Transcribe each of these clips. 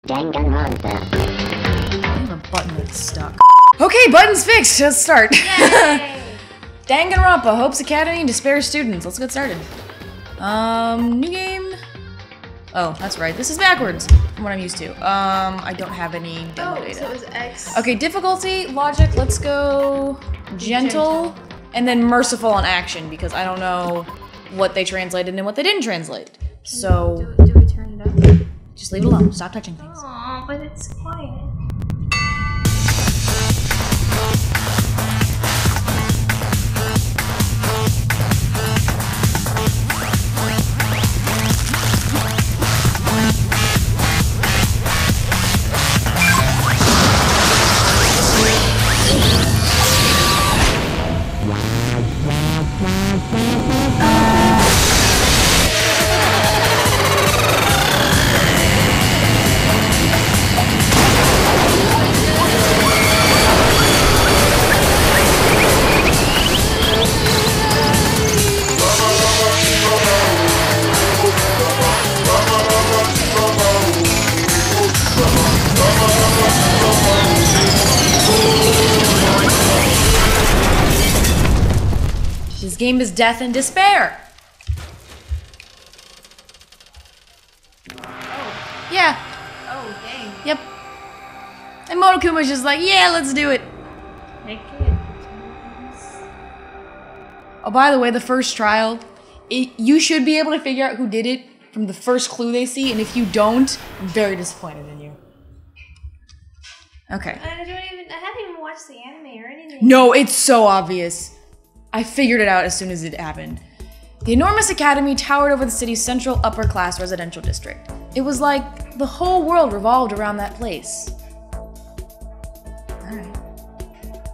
Danganronpa. I have a button that's stuck. Okay, button's fixed. Let's start. Danganronpa, Hope's Academy, Despair Students. Let's get started. New game. Oh, that's right. This is backwards from what I'm used to. I don't have any demo data. So it was X. Okay, difficulty, logic. Let's go gentle, and then merciful on action because I don't know what they translated and what they didn't translate. So Do we turn it up? just leave it alone. Stop touching things. Aw, but it's quiet. This game is death and despair. Oh. Yeah. Oh, dang. Yep. And Monokuma's just like, yeah, let's do it. Heck yeah. Oh, by the way, the first trial, you should be able to figure out who did it from the first clue they see, and if you don't, I'm very disappointed in you. Okay. I haven't even watched the anime or anything. No, it's so obvious. I figured it out as soon as it happened. The enormous academy towered over the city's central upper-class residential district. It was like the whole world revolved around that place. Alright.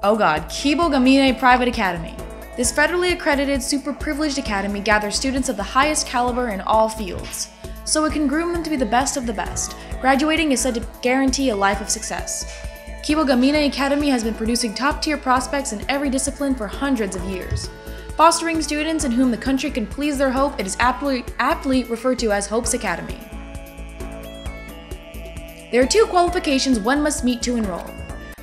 Oh god, Kibogamine Private Academy. This federally accredited, super-privileged academy gathers students of the highest caliber in all fields, so it can groom them to be the best of the best. Graduating is said to guarantee a life of success. Kibogamine Academy has been producing top-tier prospects in every discipline for hundreds of years. Fostering students in whom the country can please their hope, it is aptly referred to as Hope's Academy. There are two qualifications one must meet to enroll.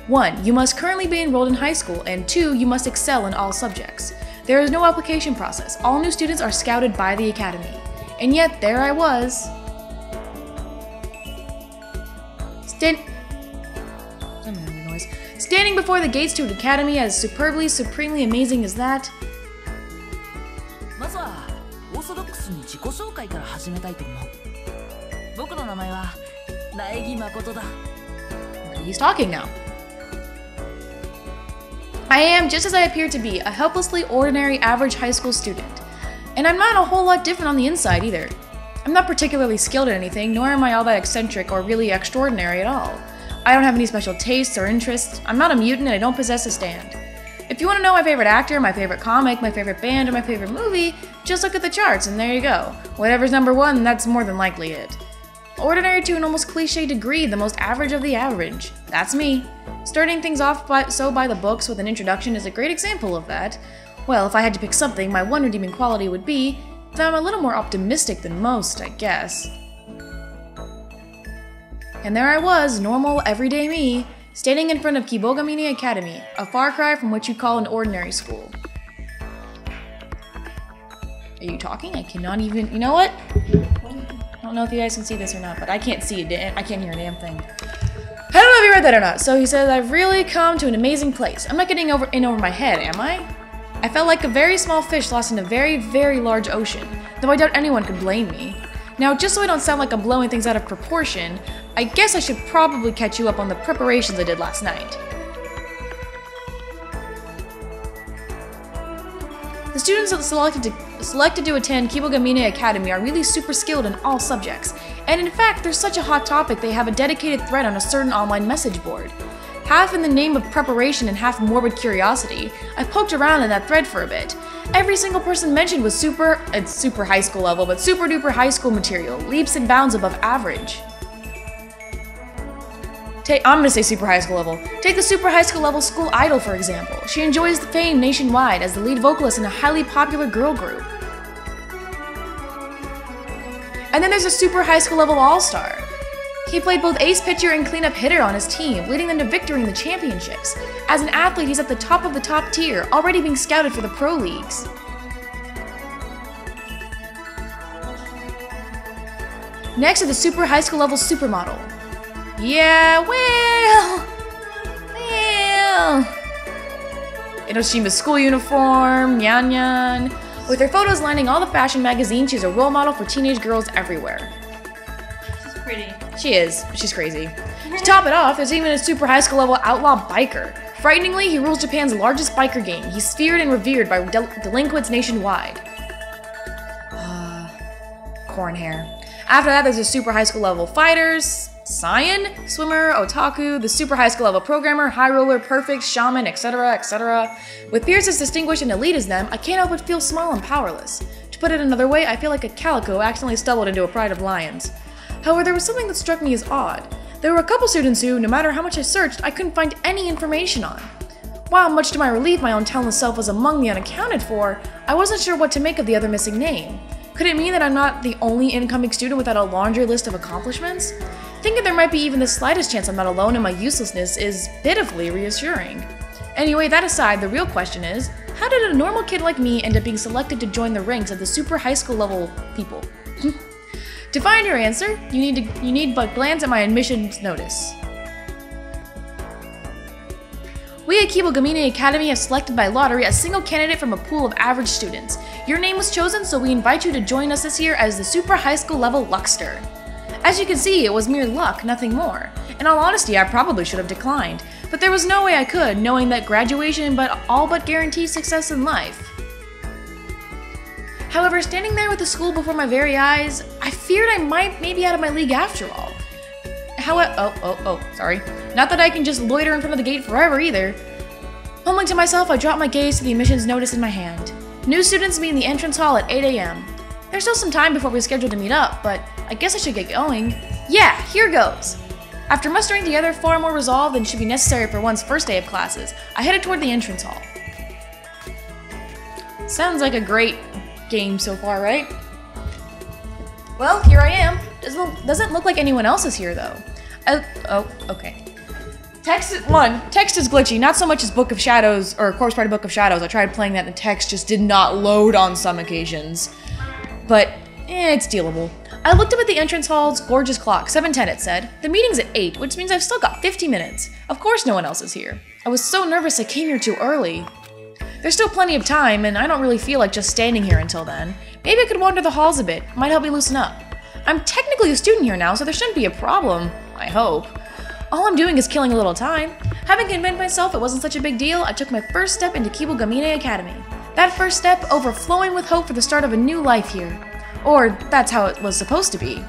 1. You must currently be enrolled in high school, and 2. You must excel in all subjects. There is no application process. All new students are scouted by the academy. And yet, there I was. Standing before the gates to an academy as superbly, supremely amazing as that. Okay, he's talking now. I am, just as I appear to be, a helplessly ordinary average high school student. And I'm not a whole lot different on the inside either. I'm not particularly skilled at anything, nor am I all that eccentric or really extraordinary at all. I don't have any special tastes or interests. I'm not a mutant and I don't possess a stand. If you want to know my favorite actor, my favorite comic, my favorite band, or my favorite movie, just look at the charts and there you go. Whatever's number one, that's more than likely it. Ordinary to an almost cliche degree, the most average of the average. That's me. Starting things off by the books with an introduction is a great example of that. Well, if I had to pick something, my one redeeming quality would be that I'm a little more optimistic than most, I guess. And there I was, normal, everyday me, standing in front of Kibogamine Academy, a far cry from what you'd call an ordinary school. Are you talking? I cannot even... You know what? I don't know if you guys can see this or not, but I can't see it. I can't hear a damn thing. I don't know if you read that or not. So he says, I've really come to an amazing place. I'm not getting in over my head, am I? I felt like a very small fish lost in a very, very large ocean, though I doubt anyone could blame me. Now, just so I don't sound like I'm blowing things out of proportion, I guess I should probably catch you up on the preparations I did last night. The students selected to attend Kibogamine Academy are really super skilled in all subjects, and in fact, they're such a hot topic they have a dedicated thread on a certain online message board. Half in the name of preparation and half morbid curiosity, I poked around in that thread for a bit. Every single person mentioned was super high school level, but super duper high school material, leaps and bounds above average. I'm gonna say super high school level. Take the super high school level school idol, for example. She enjoys the fame nationwide as the lead vocalist in a highly popular girl group. And then there's a super high school level all-star. He played both ace pitcher and cleanup hitter on his team, leading them to victory in the championships. As an athlete, he's at the top of the top tier, already being scouted for the pro leagues. Next are the super high school level supermodel. Yeah, well... Inoshima's school uniform, Nyan Nyan. With her photos lining all the fashion magazines, she's a role model for teenage girls everywhere. She's pretty. She is. She's crazy. To top it off, there's even a super high school level outlaw biker. Frighteningly, he rules Japan's largest biker gang. He's feared and revered by delinquents nationwide. Corn hair. After that, there's the super high school level fighters, Saiyan, swimmer, otaku, the super high school level programmer, high roller, perfect, shaman, etc., etc. With peers as distinguished and elite as them, I can't help but feel small and powerless. To put it another way, I feel like a calico accidentally stumbled into a pride of lions. However, there was something that struck me as odd. There were a couple students who, no matter how much I searched, I couldn't find any information on. While, much to my relief, my own talentless self was among the unaccounted for, I wasn't sure what to make of the other missing name. Could it mean that I'm not the only incoming student without a laundry list of accomplishments? Thinking there might be even the slightest chance I'm not alone in my uselessness is pitifully reassuring. Anyway, that aside, the real question is, how did a normal kid like me end up being selected to join the ranks of the super high school level people? To find your answer, you need but glance at my admissions notice. We at Kibogamine Academy have selected by lottery a single candidate from a pool of average students. Your name was chosen, so we invite you to join us this year as the super high school level Luckster. As you can see, it was mere luck, nothing more. In all honesty, I probably should have declined, but there was no way I could, knowing that graduation all but guaranteed success in life. However, standing there with the school before my very eyes, I feared I might be out of my league after all. Sorry. Not that I can just loiter in front of the gate forever either. Mumbling to myself, I dropped my gaze to the admissions notice in my hand. New students meet in the entrance hall at 8 a.m. There's still some time before we're scheduled to meet up, but I guess I should get going. Yeah, here goes! After mustering together far more resolve than should be necessary for one's first day of classes, I headed toward the entrance hall. Sounds like a great game so far, right? Well, here I am. Doesn't look like anyone else is here, though. Okay. Text is glitchy, not so much as Book of Shadows, or Corpse Party Book of Shadows. I tried playing that and the text just did not load on some occasions. But, it's dealable. I looked up at the entrance hall's gorgeous clock, 7:10 it said. The meeting's at 8, which means I've still got 50 minutes. Of course no one else is here. I was so nervous I came here too early. There's still plenty of time, and I don't really feel like just standing here until then. Maybe I could wander the halls a bit, might help me loosen up. I'm technically a student here now, so there shouldn't be a problem, I hope. All I'm doing is killing a little time. Having convinced myself it wasn't such a big deal, I took my first step into Kibogamine Academy. That first step overflowing with hope for the start of a new life here. Or, that's how it was supposed to be. Here's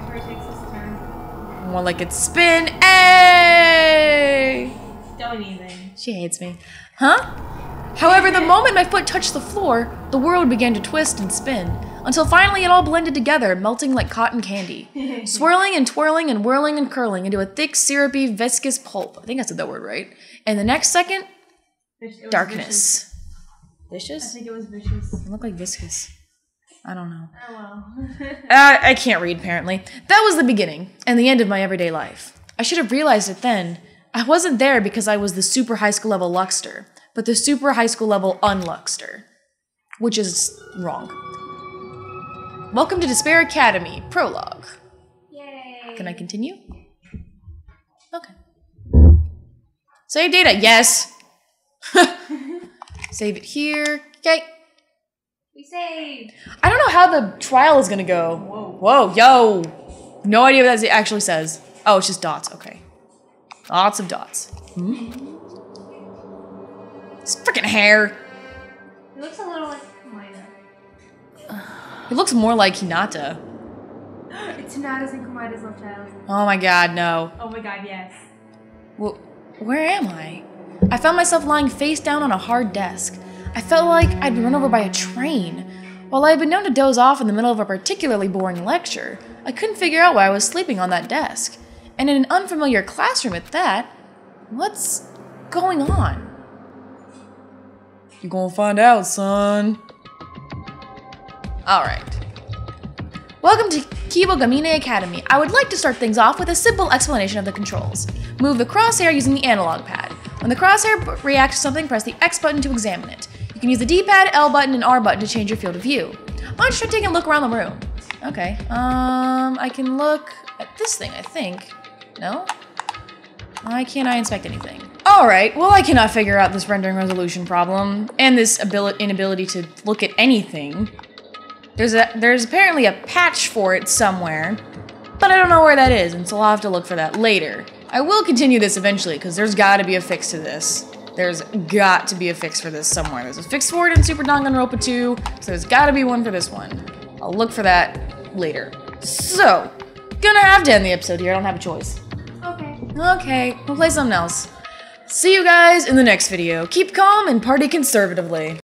where it takes its turn. More like it's spin. Hey! Don't even. She hates me. Huh? However, the moment my foot touched the floor, the world began to twist and spin, until finally it all blended together, melting like cotton candy. Swirling and twirling and whirling and curling into a thick, syrupy, viscous pulp. I think I said that word right. And the next second, darkness. Vicious? I think it was vicious. It looked like viscous. I don't know. Oh well. I can't read, apparently. That was the beginning, and the end of my everyday life. I should have realized it then. I wasn't there because I was the super high school level Luckster, but the super high school level unluckster. Which is wrong. Welcome to Despair Academy, Prologue. Yay. Can I continue? Okay. Save data, yes! Save it here. Okay. We saved. I don't know how the trial is gonna go. Whoa, yo! No idea what that actually says. Oh, it's just dots, okay. Lots of dots. It's freaking hair. It looks a little like Komaida. It looks more like Hinata. It's Hinata's and Komaida's love child. Oh my god, no. Oh my god, yes. Well, where am I? I found myself lying face down on a hard desk. I felt like I'd been run over by a train. While I had been known to doze off in the middle of a particularly boring lecture, I couldn't figure out why I was sleeping on that desk. And in an unfamiliar classroom at that. What's going on? You're gonna find out, son. Alright. Welcome to Kibo Gamine Academy. I would like to start things off with a simple explanation of the controls. Move the crosshair using the analog pad. When the crosshair reacts to something, press the X button to examine it. You can use the D-pad, L button, and R button to change your field of view. Why don't you try taking a look around the room? Okay, I can look at this thing, I think. No? Why can't I inspect anything? Alright, well I cannot figure out this rendering resolution problem, and this inability to look at anything. There's apparently a patch for it somewhere, but I don't know where that is, and so I'll have to look for that later. I will continue this eventually, because there's gotta be a fix to this. There's got to be a fix for this somewhere. There's a fix for it in Super Danganronpa 2, so there's gotta be one for this one. I'll look for that later. So, gonna have to end the episode here, I don't have a choice. Okay, we'll play something else. See you guys in the next video. Keep calm and party conservatively.